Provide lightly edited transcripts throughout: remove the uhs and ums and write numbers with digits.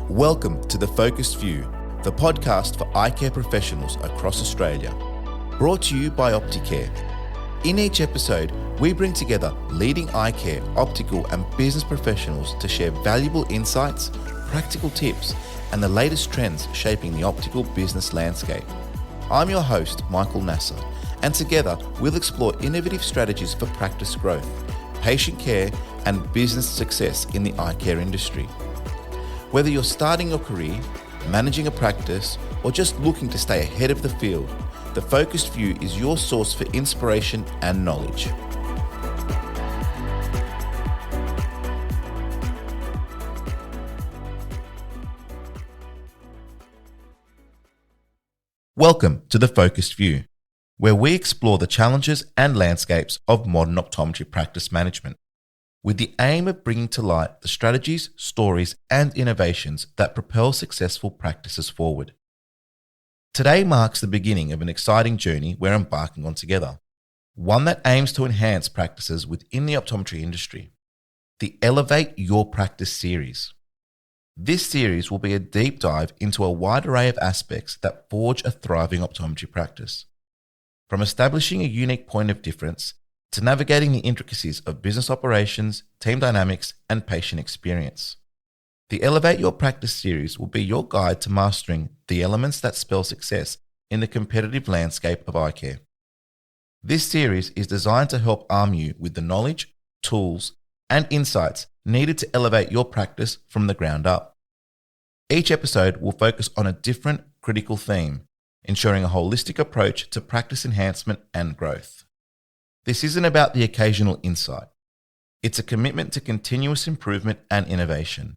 Welcome to The Focused View, the podcast for eye care professionals across Australia. Brought to you by Opticare. In each episode, we bring together leading eye care, optical and business professionals to share valuable insights, practical tips, and the latest trends shaping the optical business landscape. I'm your host, Michael Nasser, and together we'll explore innovative strategies for practice growth, patient care, and business success in the eye care industry. Whether you're starting your career, managing a practice, or just looking to stay ahead of the field, The Focused View is your source for inspiration and knowledge. Welcome to The Focused View, where we explore the challenges and landscapes of modern optometry practice management, with the aim of bringing to light the strategies, stories, and innovations that propel successful practices forward. Today marks the beginning of an exciting journey we're embarking on together, one that aims to enhance practices within the optometry industry, the Elevate Your Practice series. This series will be a deep dive into a wide array of aspects that forge a thriving optometry practice, from establishing a unique point of difference to navigating the intricacies of business operations, team dynamics, and patient experience. The Elevate Your Practice series will be your guide to mastering the elements that spell success in the competitive landscape of eye care. This series is designed to help arm you with the knowledge, tools, and insights needed to elevate your practice from the ground up. Each episode will focus on a different critical theme, ensuring a holistic approach to practice enhancement and growth. This isn't about the occasional insight. It's a commitment to continuous improvement and innovation.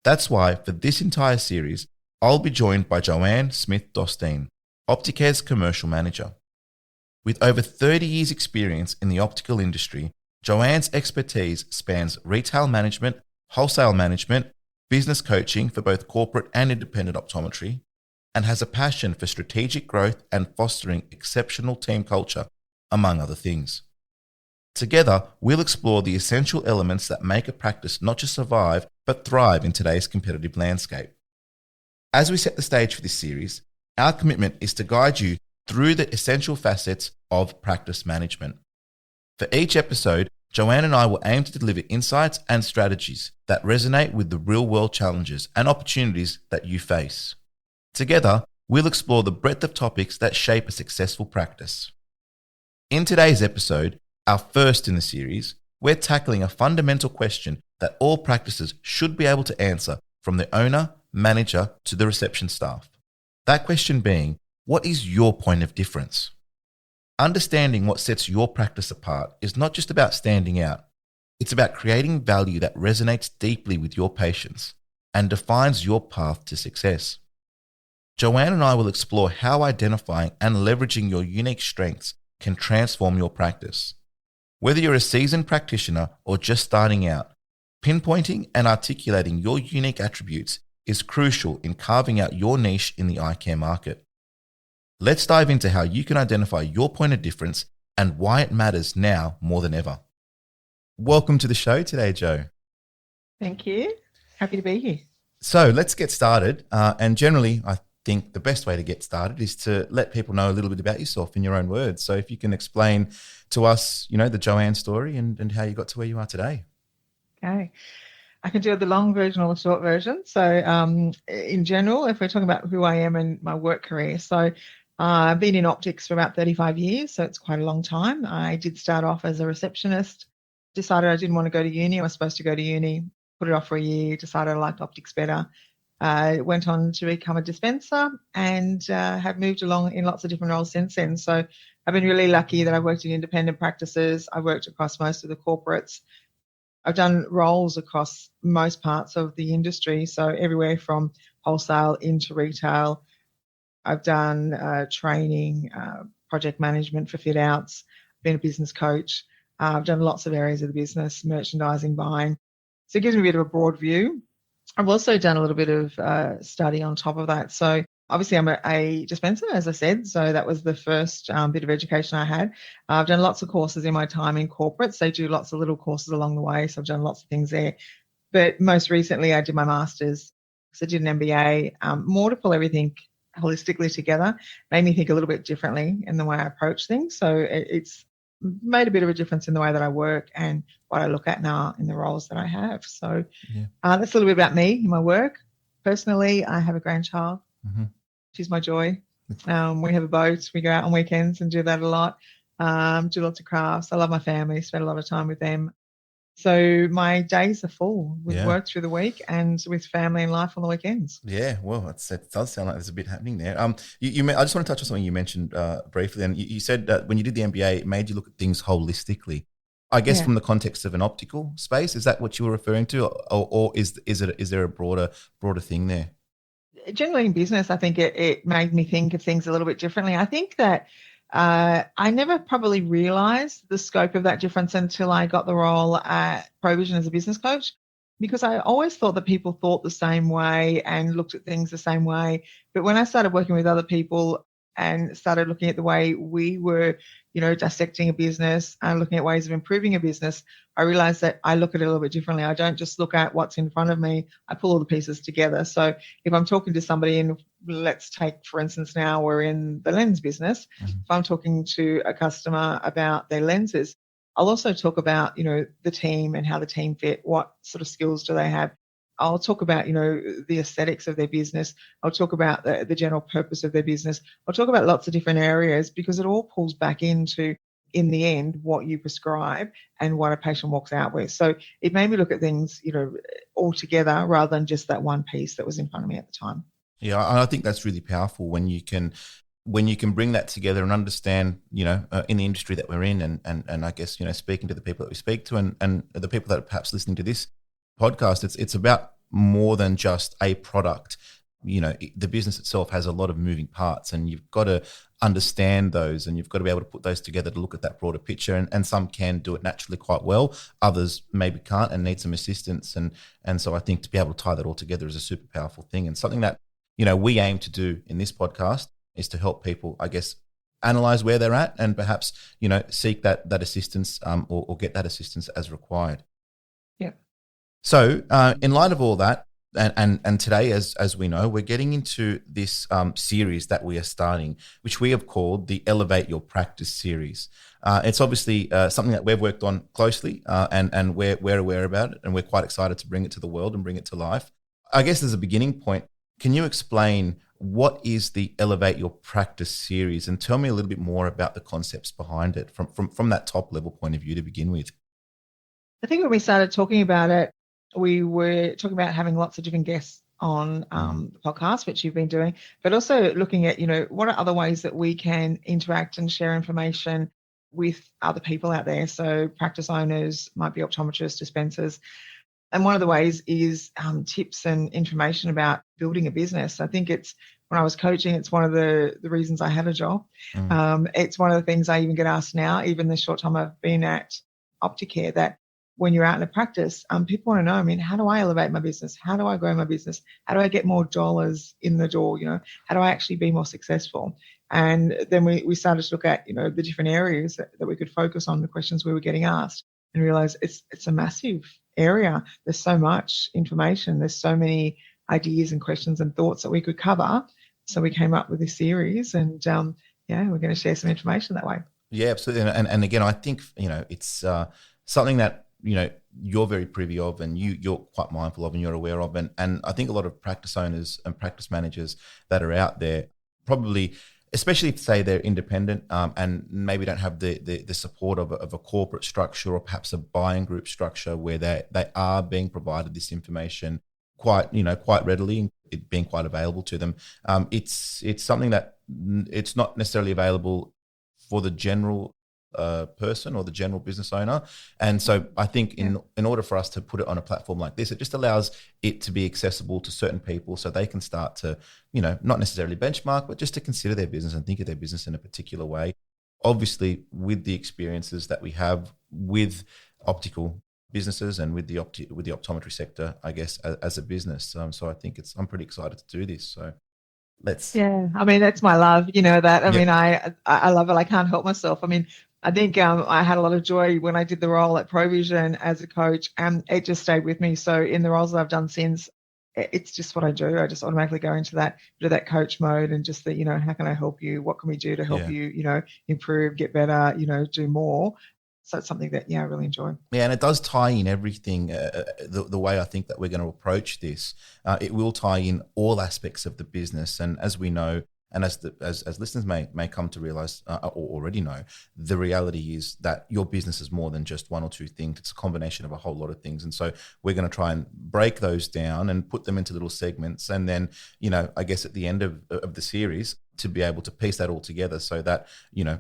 That's why for this entire series, I'll be joined by Joanne Scott-Dostine, Opticare's commercial manager. With over 30 years' experience in the optical industry, Joanne's expertise spans retail management, wholesale management, business coaching for both corporate and independent optometry, and has a passion for strategic growth and fostering exceptional team culture, among other things. Together, we'll explore the essential elements that make a practice not just survive, but thrive in today's competitive landscape. As we set the stage for this series, our commitment is to guide you through the essential facets of practice management. For each episode, Joanne and I will aim to deliver insights and strategies that resonate with the real-world challenges and opportunities that you face. Together, we'll explore the breadth of topics that shape a successful practice. In today's episode, our first in the series, we're tackling a fundamental question that all practices should be able to answer, from the owner, manager to the reception staff. That question being, what is your point of difference? Understanding what sets your practice apart is not just about standing out. It's about creating value that resonates deeply with your patients and defines your path to success. Joanne and I will explore how identifying and leveraging your unique strengths can transform your practice. Whether you're a seasoned practitioner or just starting out, pinpointing and articulating your unique attributes is crucial in carving out your niche in the eye care market. Let's dive into how you can identify your point of difference and why it matters now more than ever. Welcome to the show today, Jo. Thank you. Happy to be here. So let's get started. And generally, I think the best way to get started is to let people know a little bit about yourself in your own words. So if you can explain to us, the Joanne story and how you got to where you are today. Okay. I can do the long version or the short version. So in general, if we're talking about who I am and my work career, so I've been in optics for about 35 years, so it's quite a long time. I did start off as a receptionist, decided I didn't want to go to uni. I was supposed to go to uni, put it off for a year, decided I liked optics better. Went on to become a dispenser and have moved along in lots of different roles since then. So I've been really lucky that I worked in independent practices. I worked across most of the corporates. I've done roles across most parts of the industry, so everywhere from wholesale into retail. I've done training, project management for fit outs, been a business coach. I've done lots of areas of the business, merchandising, buying. So it gives me a bit of a broad view. I've also done a little bit of study on top of that. So obviously I'm a dispenser, as I said, so that was the first bit of education I had. I've done lots of courses in my time in corporates. They do lots of little courses along the way, so I've done lots of things there. But most recently I did my master's So I did an MBA, more to pull everything holistically together, made me think a little bit differently in the way I approach things. So it's made a bit of a difference in the way that I work and what I look at now in the roles that I have. So that's a little bit about me and my work. Personally, I have a grandchild. Mm-hmm. She's my joy. We have a boat. We go out on weekends and do that a lot. Do lots of crafts. I love my family, spend a lot of time with them. So my days are full with work through the week and with family and life on the weekends. Yeah, well, it does sound like there's a bit happening there. I just want to touch on something you mentioned briefly. And you said that when you did the MBA, it made you look at things holistically. I guess from the context of an optical space, is that what you were referring to, or is there a broader thing there? Generally in business, I think it made me think of things a little bit differently. I think that I never probably realised the scope of that difference until I got the role at Provision as a business coach, because I always thought that people thought the same way and looked at things the same way. But when I started working with other people and started looking at the way we were, dissecting a business and looking at ways of improving a business, I realized that I look at it a little bit differently. I don't just look at what's in front of me. I pull all the pieces together. So if I'm talking to somebody, and let's take, for instance, now we're in the lens business. Mm-hmm. If I'm talking to a customer about their lenses, I'll also talk about, the team and how the team fit, what sort of skills do they have. I'll talk about, the aesthetics of their business. I'll talk about the general purpose of their business. I'll talk about lots of different areas, because it all pulls back into, in the end, what you prescribe and what a patient walks out with. So it made me look at things, all together rather than just that one piece that was in front of me at the time. Yeah, I think that's really powerful when you can bring that together and understand, in the industry that we're in, and I guess, speaking to the people that we speak to and the people that are perhaps listening to this podcast, it's about more than just a product. The business itself has a lot of moving parts, and you've got to understand those, and you've got to be able to put those together to look at that broader picture. And some can do it naturally quite well, others maybe can't and need some assistance. And so I think to be able to tie that all together is a super powerful thing, and something that we aim to do in this podcast is to help people, I guess, analyze where they're at and perhaps seek that assistance or get that assistance as required. Yeah. So in light of all that, and today, as we know, we're getting into this series that we are starting, which we have called the Elevate Your Practice series. It's obviously something that we've worked on closely, and we're aware about it, and we're quite excited to bring it to the world and bring it to life. I guess as a beginning point, can you explain what is the Elevate Your Practice series, and tell me a little bit more about the concepts behind it from that top level point of view to begin with? I think when we started talking about it, we were talking about having lots of different guests on the podcast, which you've been doing, but also looking at, what are other ways that we can interact and share information with other people out there. So practice owners, might be optometrists, dispensers. And one of the ways is tips and information about building a business. I think when I was coaching, it's one of the reasons I had a job. It's one of the things I even get asked now, even the short time I've been at Opticare, that when you're out in a practice, people want to know, how do I elevate my business? How do I grow my business? How do I get more dollars in the door? How do I actually be more successful? And then we started to look at, the different areas that we could focus on, the questions we were getting asked, and realize it's a massive area. There's so much information. There's so many ideas and questions and thoughts that we could cover. So we came up with this series, and we're going to share some information that way. Yeah, absolutely. And again, I think, it's something that, you're very privy of, and you're quite mindful of, and you're aware of. And I think a lot of practice owners and practice managers that are out there probably, especially if, say, they're independent and maybe don't have the support of a corporate structure or perhaps a buying group structure where they are being provided this information quite readily, it being quite available to them. It's something that it's not necessarily available for the general person or the general business owner. And so I think in order for us to put it on a platform like this, it just allows it to be accessible to certain people so they can start to, not necessarily benchmark, but just to consider their business and think of their business in a particular way. Obviously, with the experiences that we have with optical businesses and with the optometry sector, I guess, as a business. So I think I'm pretty excited to do this. So let's. Yeah, that's my love. That. I love it. I can't help myself. I think I had a lot of joy when I did the role at Provision as a coach, and it just stayed with me. So in the roles that I've done since, it's just what I do. I just automatically go into that coach mode and just that, how can I help you? What can we do to help you, improve, get better, do more. So it's something that, I really enjoy. Yeah, and it does tie in everything, the way I think that we're going to approach this. It will tie in all aspects of the business. And as we know, and as listeners may come to realize or already know, the reality is that your business is more than just one or two things. It's a combination of a whole lot of things. And so we're going to try and break those down and put them into little segments. And then, I guess at the end of the series, to be able to piece that all together so that,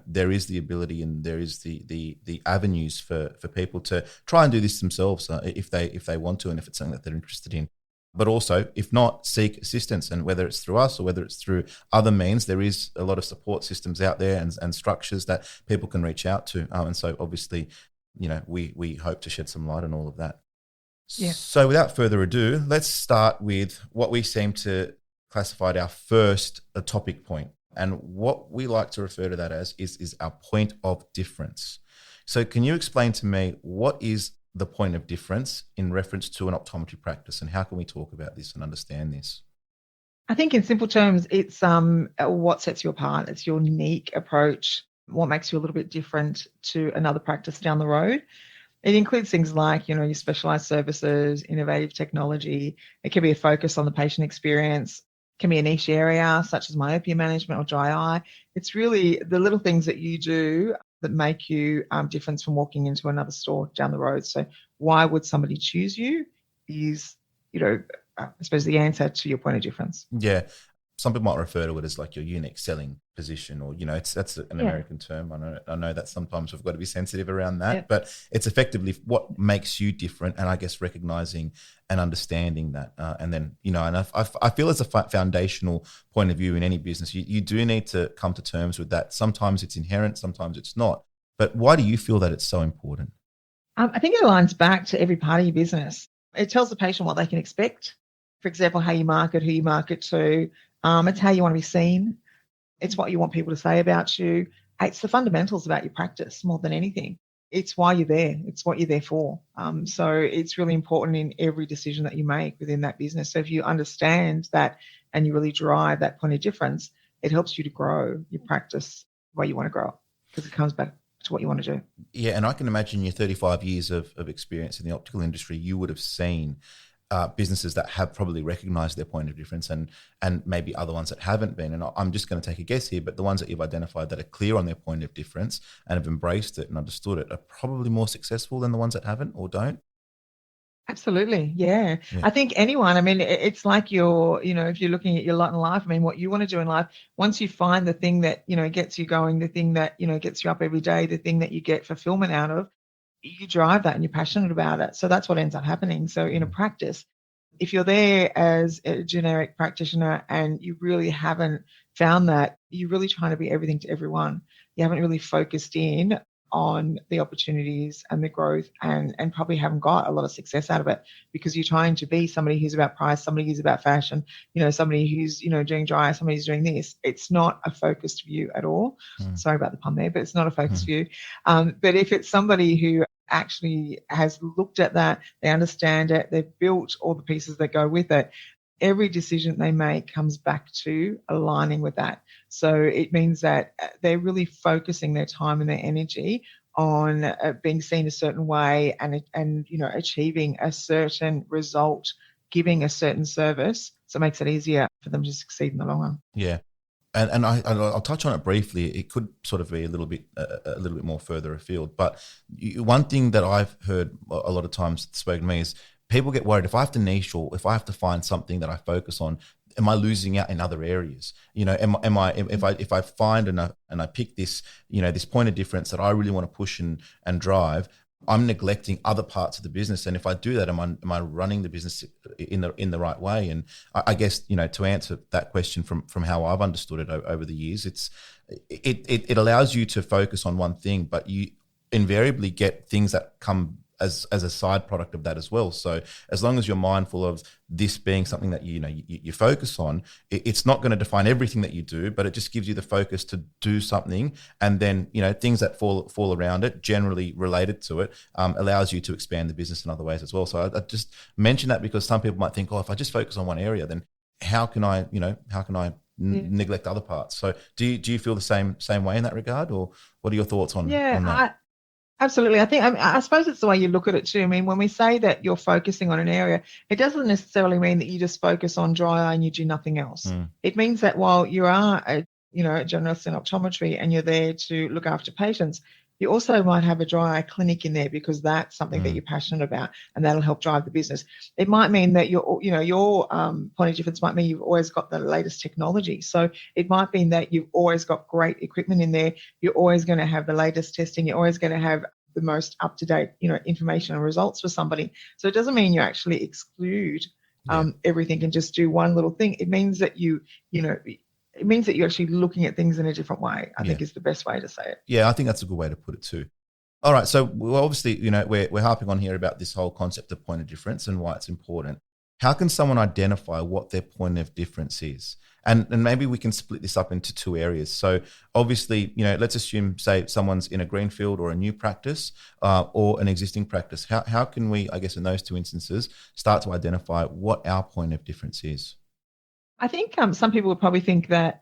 there is the ability and there is the avenues for people to try and do this themselves if they want to, and if it's something that they're interested in. But also, if not, seek assistance. And whether it's through us or whether it's through other means, there is a lot of support systems out there and structures that people can reach out to. And so obviously, we hope to shed some light on all of that. Yeah. So without further ado, let's start with what we seem to classify our first topic point. And what we like to refer to that as is our point of difference. So can you explain to me what is the point of difference in reference to an optometry practice, and how can we talk about this and understand this? I think in simple terms, it's what sets you apart. It's your unique approach, what makes you a little bit different to another practice down the road. It includes things like, your specialized services, innovative technology. It can be a focus on the patient experience. It can be a niche area such as myopia management or dry eye. It's really the little things that you do that make you different from walking into another store down the road. So why would somebody choose you is, I suppose the answer to your point of difference. Yeah. Some people might refer to it as like your unique selling position, or, that's an American term. I know that sometimes we've got to be sensitive around that, but it's effectively what makes you different. And I guess recognizing and understanding that. And then, and I feel as a foundational point of view in any business, you do need to come to terms with that. Sometimes it's inherent, sometimes it's not. But why do you feel that it's so important? I think it aligns back to every part of your business. It tells the patient what they can expect. For example, how you market, who you market to. It's how you want to be seen. It's what you want people to say about you. It's the fundamentals about your practice more than anything. It's why you're there. It's what you're there for. So it's really important in every decision that you make within that business. So if you understand that and you really drive that point of difference, it helps you to grow your practice the way you want to grow it, because it comes back to what you want to do. Yeah, and I can imagine your 35 years of experience in the optical industry, you would have seen businesses that have probably recognized their point of difference and maybe other ones that haven't been. And I'm just going to take a guess here, but the ones that you've identified that are clear on their point of difference and have embraced it and understood it are probably more successful than the ones that haven't or don't. Absolutely. Yeah. I think anyone, it's like if you're looking at your lot in life, what you want to do in life, once you find the thing that, gets you going, the thing that, gets you up every day, the thing that you get fulfillment out of, you drive that and you're passionate about it. So that's what ends up happening. So in a practice, if you're there as a generic practitioner and you really haven't found that, you're really trying to be everything to everyone. You haven't really focused in on the opportunities and the growth and probably haven't got a lot of success out of it, because you're trying to be somebody who's about price, somebody who's about fashion, somebody who's, doing dry, somebody who's doing this. It's not a focused view at all. Sorry about the pun there, but it's not a focused view. But if it's somebody who actually has looked at that, they understand it, they've built all the pieces that go with it, every decision they make comes back to aligning with that. So it means that they're really focusing their time and their energy on being seen a certain way and achieving a certain result, giving a certain service. So it makes it easier for them to succeed in the long run. Yeah. And I'll touch on it briefly. It could sort of be a little bit more further afield. But one thing that I've heard a lot of times spoken to me is people get worried if I have to niche or if I have to find something that I focus on, am I losing out in other areas? If I find and I pick this, this point of difference that I really want to push and drive, I'm neglecting other parts of the business. And if I do that, am I running the business in the right way? And I guess, to answer that question from how I've understood it over the years, it allows you to focus on one thing, but you invariably get things that come as a side product of that as well. So as long as you're mindful of this being something that you focus on, it's not going to define everything that you do, but it just gives you the focus to do something, and then things that fall around it, generally related to it, allows you to expand the business in other ways as well. So I just mention that because some people might think, oh, if I just focus on one area, then how can I neglect other parts? So do you feel the same way in that regard, or what are your thoughts on that? Absolutely. I suppose it's the way you look at it too. I mean, when we say that you're focusing on an area, it doesn't necessarily mean that you just focus on dry eye and you do nothing else. It means that while you are a generalist in optometry and you're there to look after patients, you also might have a dry eye clinic in there because that's something that you're passionate about, and that'll help drive the business. It might mean that your point of difference might mean you've always got the latest technology. So it might mean that you've always got great equipment in there. You're always going to have the latest testing. You're always going to have the most up-to-date, information and results for somebody. So it doesn't mean you actually exclude everything and just do one little thing. It means that it means that you're actually looking at things in a different way, I think is the best way to say it. Yeah, I think that's a good way to put it too. All right, so obviously, we're harping on here about this whole concept of point of difference and why it's important. How can someone identify what their point of difference is? And maybe we can split this up into two areas. So obviously, let's assume, say, someone's in a greenfield or a new practice or an existing practice. How can we, I guess, in those two instances, start to identify what our point of difference is? I think some people would probably think that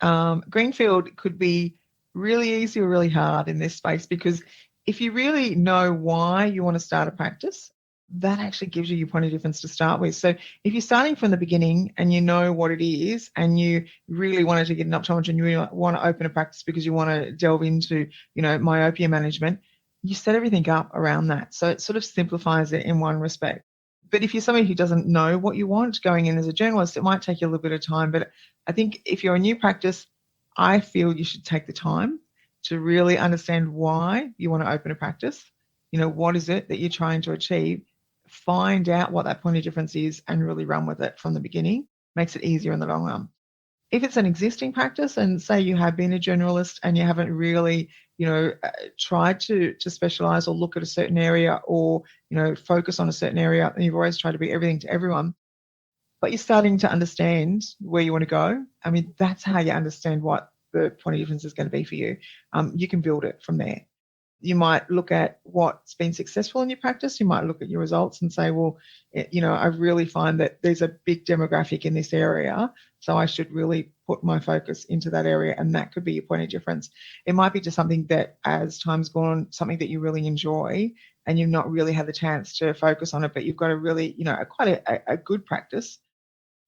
greenfield could be really easy or really hard in this space, because if you really know why you want to start a practice, that actually gives you your point of difference to start with. So if you're starting from the beginning and you know what it is and you really wanted to get an optometry and you really want to open a practice because you want to delve into, myopia management, you set everything up around that. So it sort of simplifies it in one respect. But if you're somebody who doesn't know what you want going in as a journalist, it might take you a little bit of time. But I think if you're a new practice, I feel you should take the time to really understand why you want to open a practice. What is it that you're trying to achieve? Find out what that point of difference is and really run with it from the beginning. Makes it easier in the long run. If it's an existing practice and say you have been a generalist and you haven't really, tried to specialize or look at a certain area or, focus on a certain area, and you've always tried to be everything to everyone, but you're starting to understand where you want to go. I mean, that's how you understand what the point of difference is going to be for you. You can build it from there. You might look at what's been successful in your practice. You might look at your results and say, well, I really find that there's a big demographic in this area, so I should really put my focus into that area, and that could be your point of difference. It might be just something that, as time's gone on, something that you really enjoy and you've not really had the chance to focus on it, but you've got a really, quite a good practice.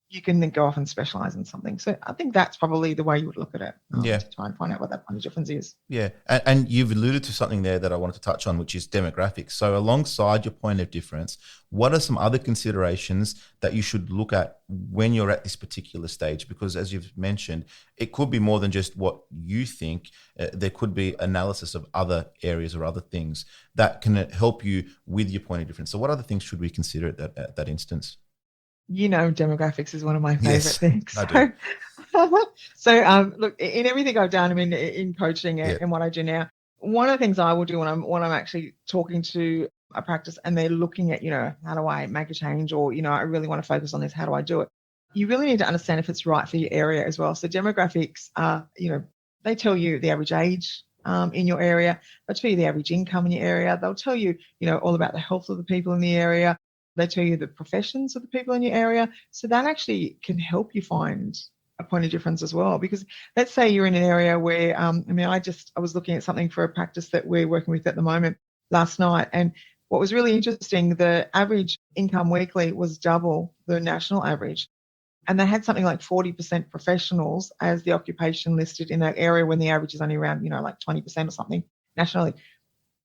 You can then go off and specialize in something. So I think that's probably the way you would look at it, to try and find out what that point of difference is. Yeah, and you've alluded to something there that I wanted to touch on, which is demographics. So alongside your point of difference, what are some other considerations that you should look at when you're at this particular stage? Because as you've mentioned, it could be more than just what you think. There could be analysis of other areas or other things that can help you with your point of difference. So what other things should we consider at that instance? Demographics is one of my favorite things. I do. So look, in everything I've done, I mean, in coaching and what I do now, one of the things I will do when I'm actually talking to a practice and they're looking at, how do I make a change, or, I really want to focus on this, how do I do it? You really need to understand if it's right for your area as well. So demographics are, they tell you the average age in your area. They'll tell you the average income in your area. They'll tell you, all about the health of the people in the area. They tell you the professions of the people in your area. So that actually can help you find a point of difference as well. Because let's say you're in an area where, I was looking at something for a practice that we're working with at the moment last night. And what was really interesting, the average income weekly was double the national average. And they had something like 40% professionals as the occupation listed in that area, when the average is only around, like 20% or something nationally.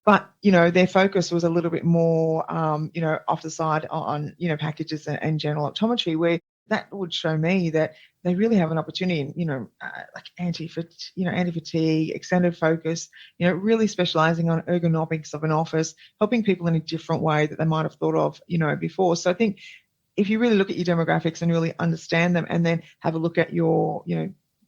But, their focus was a little bit more, off the side on, packages and general optometry, where that would show me that they really have an opportunity in, like anti-fatigue, extended focus, really specializing on ergonomics of an office, helping people in a different way that they might have thought of, before. So I think if you really look at your demographics and really understand them, and then have a look at your,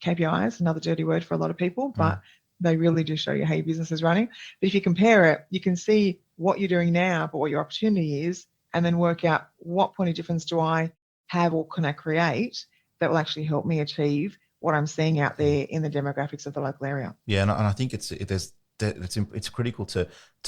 KPIs, another dirty word for a lot of people, but they really do show you how your business is running. But if you compare it, you can see what you're doing now, but what your opportunity is, and then work out what point of difference do I have or can I create that will actually help me achieve what I'm seeing out there in the demographics of the local area. Yeah, and I think it's critical to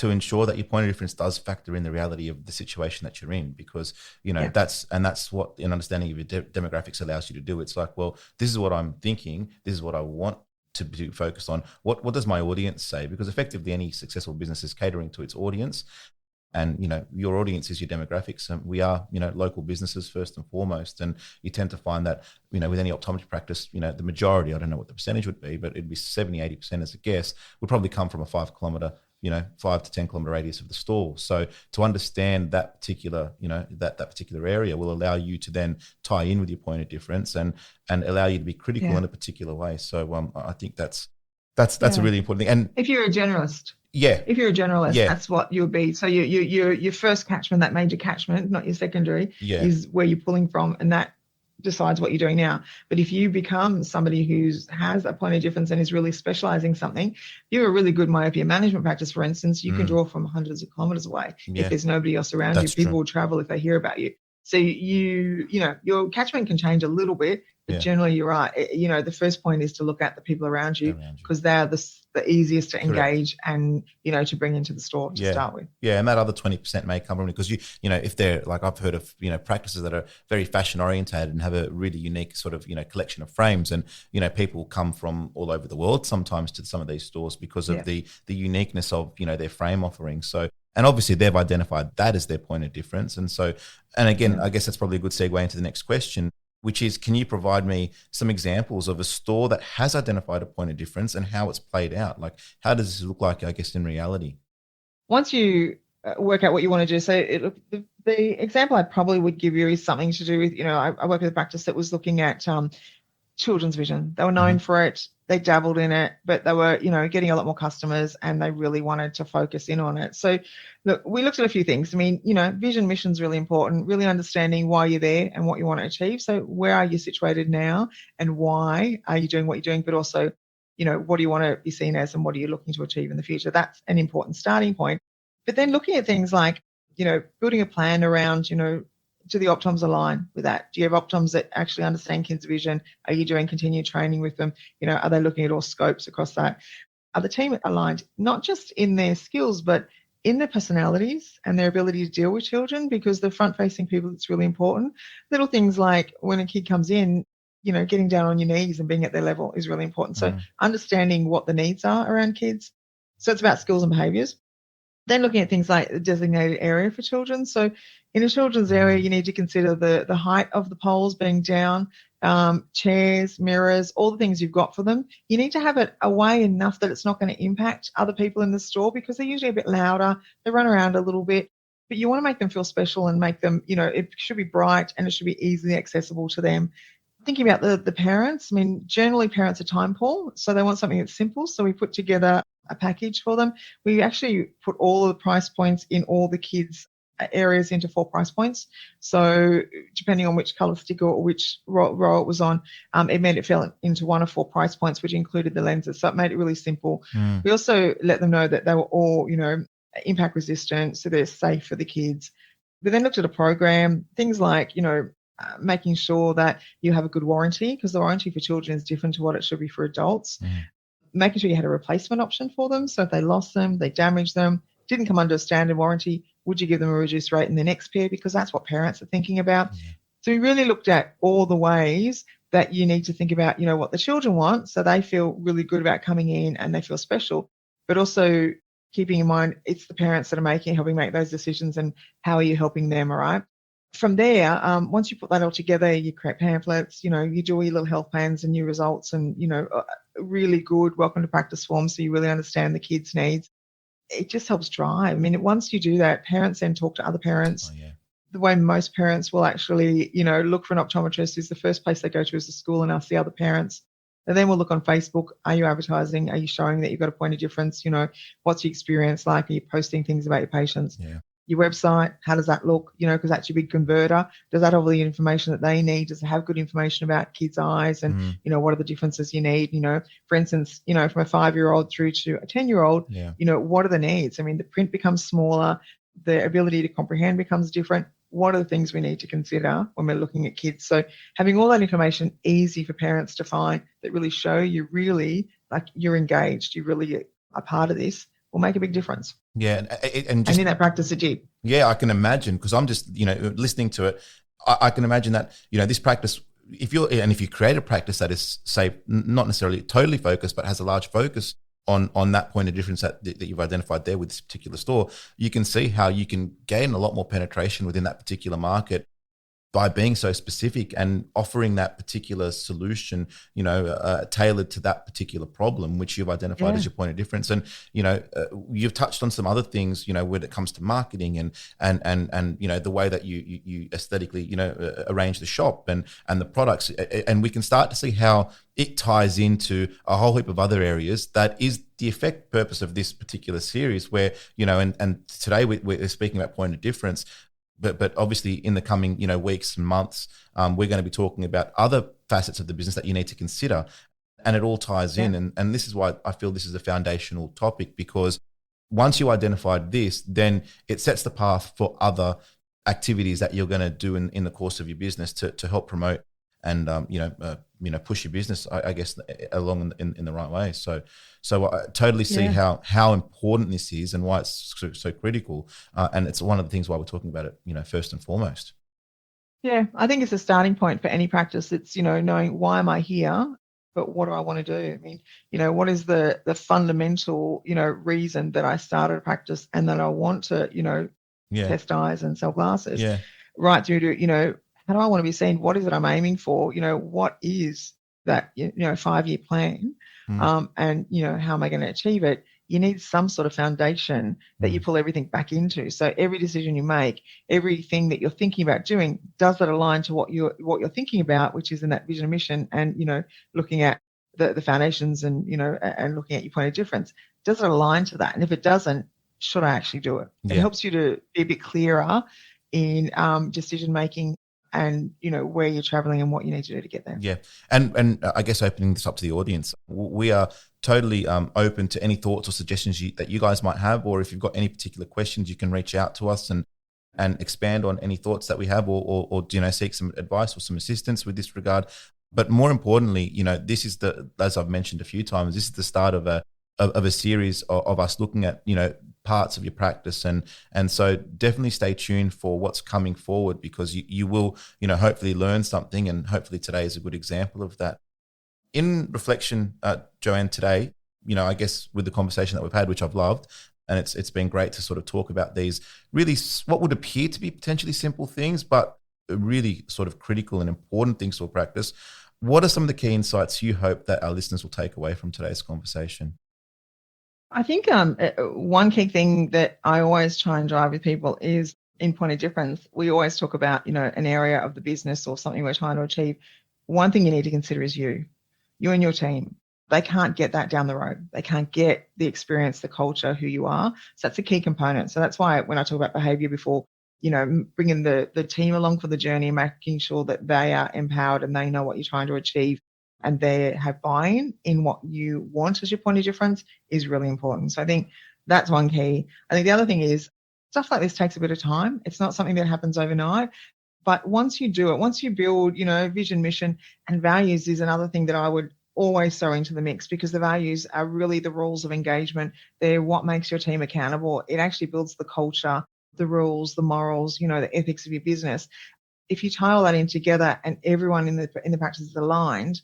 ensure that your point of difference does factor in the reality of the situation that you're in, because that's what an understanding of your demographics allows you to do. It's like, well, this is what I'm thinking, this is what I want to be focused on. What does my audience say? Because effectively any successful business is catering to its audience. And, your audience is your demographics. And we are, local businesses first and foremost. And you tend to find that, with any optometry practice, the majority, I don't know what the percentage would be, but it'd be 70-80% as a guess, would probably come from a 5 to 10 kilometer radius of the store. So to understand that particular, that particular area will allow you to then tie in with your point of difference and allow you to be critical in a particular way. So I think that's a really important thing. And if you're a generalist, if you're a generalist, that's what you'll be. So your first catchment, that major catchment, not your secondary, is where you're pulling from, and that decides what you're doing now. But if you become somebody who has a point of difference and is really specializing something, you're a really good myopia management practice, for instance, you can draw from hundreds of kilometers away. If there's nobody else around you, people will travel if they hear about you. So your catchment can change a little bit, but generally you're right. The first point is to look at the people around you, because they're the easiest to engage and, to bring into the store to start with. Yeah, and that other 20% may come from, because if they're like, I've heard of, practices that are very fashion orientated and have a really unique sort of, collection of frames, and, people come from all over the world sometimes to some of these stores because of the uniqueness of, their frame offering. So, and obviously they've identified that as their point of difference. And so, and again, I guess that's probably a good segue into the next question, which is, can you provide me some examples of a store that has identified a point of difference and how it's played out? Like, how does this look like, I guess, in reality? Once you work out what you want to do, so the example I probably would give you is something to do with, I work with a practice that was looking at children's vision. They were known for it. They dabbled in it, but they were, getting a lot more customers, and they really wanted to focus in on it. So look, we looked at a few things. I mean, vision mission is really important, really understanding why you're there and what you want to achieve. So where are you situated now, and why are you doing what you're doing? But also, what do you want to be seen as, and what are you looking to achieve in the future? That's an important starting point. But then looking at things like, building a plan around, do the optoms align with that? Do you have optoms that actually understand kids' vision? Are you doing continued training with them? Are they looking at all scopes across that? Are the team aligned, not just in their skills, but in their personalities and their ability to deal with children? Because the front-facing people, it's really important. Little things like when a kid comes in, getting down on your knees and being at their level is really important. So understanding what the needs are around kids. So it's about skills and behaviours. Then looking at things like the designated area for children. So in a children's area, you need to consider the height of the poles being down, chairs, mirrors, all the things you've got for them. You need to have it away enough that it's not going to impact other people in the store, because they're usually a bit louder. They run around a little bit, but you want to make them feel special and make them, it should be bright and it should be easily accessible to them. Thinking about the parents, I mean, generally parents are time poor, so they want something that's simple. So we put together a package for them. We actually put all of the price points in all the kids' areas into 4 price points. So depending on which colour sticker or which row it was on, it meant it fell into 1 of 4 price points, which included the lenses. So it made it really simple. We also let them know that they were all, impact resistant, so they're safe for the kids. We then looked at a program, things like, making sure that you have a good warranty, because the warranty for children is different to what it should be for adults. Making sure you had a replacement option for them. So if they lost them, they damaged them, didn't come under a standard warranty, would you give them a reduced rate in the next pair? Because that's what parents are thinking about. So we really looked at all the ways that you need to think about, what the children want, so they feel really good about coming in and they feel special, but also keeping in mind it's the parents that are helping make those decisions, and how are you helping them, all right? From there, once you put that all together, you create pamphlets, you do all your little health plans and new results, and, really good welcome to practice forms, so you really understand the kids' needs. It just helps drive. I mean, once you do that, parents then talk to other parents. The way most parents will actually, look for an optometrist is the first place they go to is the school and ask the other parents. And then we'll look on Facebook. Are you advertising? Are you showing that you've got a point of difference? What's your experience like? Are you posting things about your patients? Your website, how does that look? Because that's your big converter. Does that have all the information that they need? Does it have good information about kids' eyes? And, what are the differences you need? For instance, from a 5-year-old through to a 10-year-old, what are the needs? I mean, the print becomes smaller. The ability to comprehend becomes different. What are the things we need to consider when we're looking at kids? So having all that information easy for parents to find that really show you really like you're engaged, you really are part of this will make a big difference. Yeah. And just in that practice, Ajib. Yeah, I can imagine, because I'm just, listening to it. I can imagine that, this practice, if you create a practice that is, say, not necessarily totally focused, but has a large focus on that point of difference that you've identified there with this particular store, you can see how you can gain a lot more penetration within that particular market by being so specific and offering that particular solution, tailored to that particular problem, which you've identified as your point of difference. And, you've touched on some other things, when it comes to marketing and the way that you aesthetically, arrange the shop and the products. And we can start to see how it ties into a whole heap of other areas that is the effect purpose of this particular series where, and today we're speaking about point of difference. But obviously in the coming, weeks and months, we're going to be talking about other facets of the business that you need to consider. And it all ties in. And this is why I feel this is a foundational topic, because once you identified this, then it sets the path for other activities that you're going to do in the course of your business to help promote and, push your business, I guess, along in the right way. So I totally see how important this is and why it's so critical. And it's one of the things why we're talking about it, first and foremost. Yeah, I think it's a starting point for any practice. It's, knowing why am I here, but what do I want to do? I mean, what is the fundamental, reason that I started a practice and that I want to, test eyes and sell glasses, right through to, how do I want to be seen? What is it I'm aiming for? What is that, 5-year plan? And, how am I going to achieve it? You need some sort of foundation that you pull everything back into. So every decision you make, everything that you're thinking about doing, does that align to what you're thinking about, which is in that vision and mission, and, looking at the foundations and, and looking at your point of difference. Does it align to that? And if it doesn't, should I actually do it? It helps you to be a bit clearer in decision making and, where you're traveling and what you need to do to get there. Yeah. And I guess opening this up to the audience, we are totally open to any thoughts or suggestions that you guys might have, or if you've got any particular questions, you can reach out to us and expand on any thoughts that we have or seek some advice or some assistance with this regard. But more importantly, this is as I've mentioned a few times, this is the start of a series of us looking at, parts of your practice. And so definitely stay tuned for what's coming forward, because you will, hopefully learn something, and hopefully today is a good example of that. In reflection, Joanne, today, I guess with the conversation that we've had, which I've loved, and it's been great to sort of talk about these really what would appear to be potentially simple things, but really sort of critical and important things for practice. What are some of the key insights you hope that our listeners will take away from today's conversation? I think one key thing that I always try and drive with people is in point of difference. We always talk about, an area of the business or something we're trying to achieve. One thing you need to consider is you and your team. They can't get that down the road. They can't get the experience, the culture, who you are. So that's a key component. So that's why when I talk about behavior before, bringing the team along for the journey, making sure that they are empowered and they know what you're trying to achieve, and they have buy-in in what you want as your point of difference is really important. So I think that's one key. I think the other thing is stuff like this takes a bit of time. It's not something that happens overnight. But once you do it, once you build, vision, mission, and values is another thing that I would always throw into the mix, because the values are really the rules of engagement. They're what makes your team accountable. It actually builds the culture, the rules, the morals, the ethics of your business. If you tie all that in together and everyone in the practice is aligned,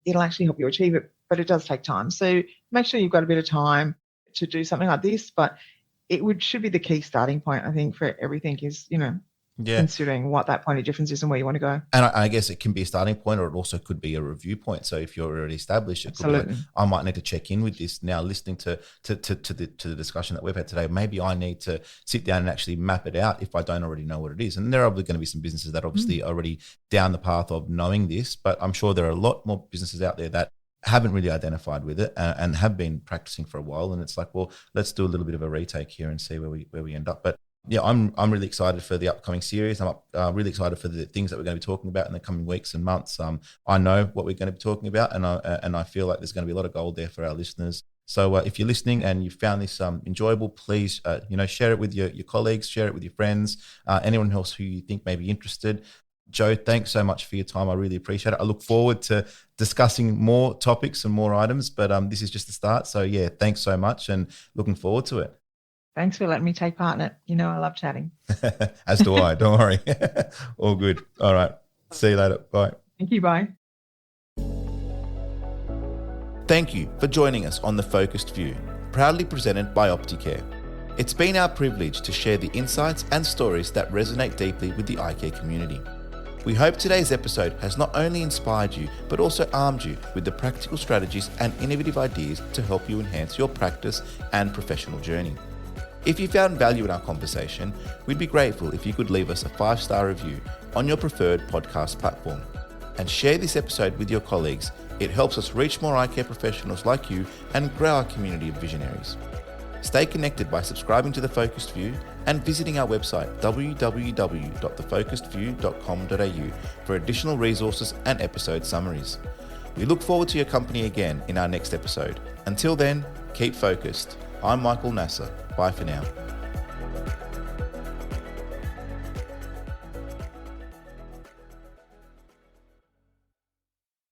it'll actually help you achieve it, but it does take time. So make sure you've got a bit of time to do something like this, but should be the key starting point, I think, for everything is, considering what that point of difference is and where you want to go. And I guess it can be a starting point, or it also could be a review point. So if you're already established, it could be like, I might need to check in with this now, listening to the discussion that we've had today. Maybe I need to sit down and actually map it out if I don't already know what it is. And there are probably going to be some businesses that obviously are already down the path of knowing this, but I'm sure there are a lot more businesses out there that haven't really identified with it and have been practicing for a while. And it's like, well, let's do a little bit of a retake here and see where we end up. But Yeah, I'm really excited for the upcoming series. I'm really excited for the things that we're going to be talking about in the coming weeks and months. I know what we're going to be talking about, and I feel like there's going to be a lot of gold there for our listeners. So if you're listening and you found this enjoyable, please share it with your colleagues, share it with your friends, anyone else who you think may be interested. Joe, thanks so much for your time. I really appreciate it. I look forward to discussing more topics and more items, but this is just the start. So yeah, thanks so much, and looking forward to it. Thanks for letting me take part in it. You know, I love chatting. As do I. Don't worry. All good. All right. See you later. Bye. Thank you. Bye. Thank you for joining us on The Focused View, proudly presented by Opticare. It's been our privilege to share the insights and stories that resonate deeply with the eye care community. We hope today's episode has not only inspired you, but also armed you with the practical strategies and innovative ideas to help you enhance your practice and professional journey. If you found value in our conversation, we'd be grateful if you could leave us a 5-star review on your preferred podcast platform. And share this episode with your colleagues. It helps us reach more eye care professionals like you and grow our community of visionaries. Stay connected by subscribing to The Focused View and visiting our website www.thefocusedview.com.au for additional resources and episode summaries. We look forward to your company again in our next episode. Until then, keep focused. I'm Michael Nasser. Bye for now.